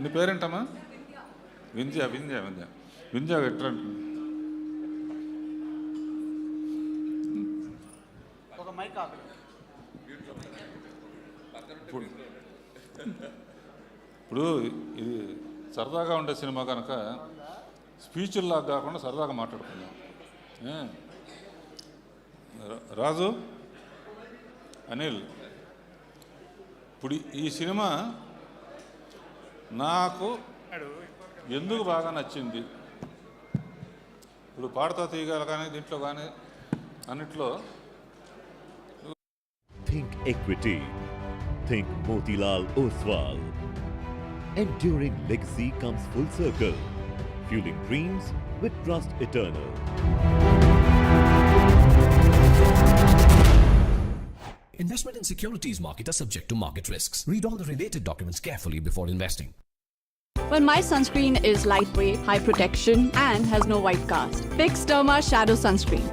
నీ పేరేంటమ్మా? వింధ్య వింధ్య వింధ్య వింధ్య ఎట్లా ఇప్పుడు ఇది సరదాగా ఉండే సినిమా కనుక స్పీచ్ల్లాగా కాకుండా సరదాగా మాట్లాడుకుందాం. రాజు, అనిల్, ఇప్పుడు ఈ సినిమా నాకు ఎందుకు బాగా నచ్చింది? ఇప్పుడు పాడతా తీయగల కానీ దీంట్లో కానీ అన్నిట్లో Think equity. Think Motilal Oswal. Enduring legacy comes full circle. Fueling dreams with trust eternal. Investment in securities market are subject to market risks. Read all the related documents carefully before investing. Well, my sunscreen is lightweight, high protection, and has no white cast. Pick Sturma Shadow Sunscreen.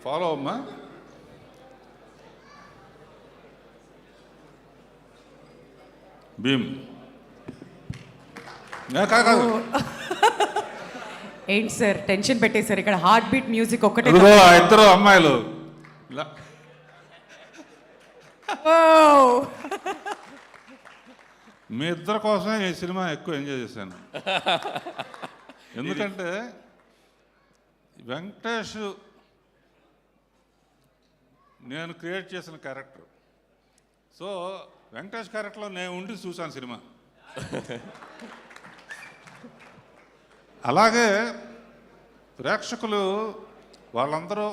Follow అమ్మా. భీమ్ కాదు, ఏంటి sir tension పెట్టేశారు? ఇక్కడ heart beat music ఒక్కటే. ఇద్దరు అమ్మాయిలు మీ ఇద్దరి కోసమే ఈ సినిమా ఎక్కువ ఎంజాయ్ చేశాను. ఎందుకంటే వెంకటేష్ నేను క్రియేట్ చేసిన క్యారెక్టర్. సో వెంకటేష్ క్యారెక్టర్లో నేను ఉండి చూశాను సినిమా. అలాగే ప్రేక్షకులు వాళ్ళందరూ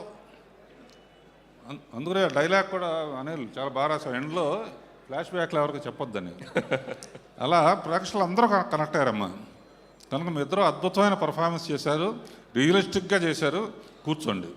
అందుకనే డైలాగ్ కూడా అనిల్ చాలా బాగా రాశారు. ఎండ్లో ఫ్లాష్ బ్యాక్లు ఎవరికి చెప్పొద్దని. అలా ప్రేక్షకులు అందరూ కనెక్ట్ అయ్యారమ్మా. కనుక మీ ఇద్దరు అద్భుతమైన పర్ఫార్మెన్స్ చేశారు, రియలిస్టిక్గా చేశారు. కూర్చోండి.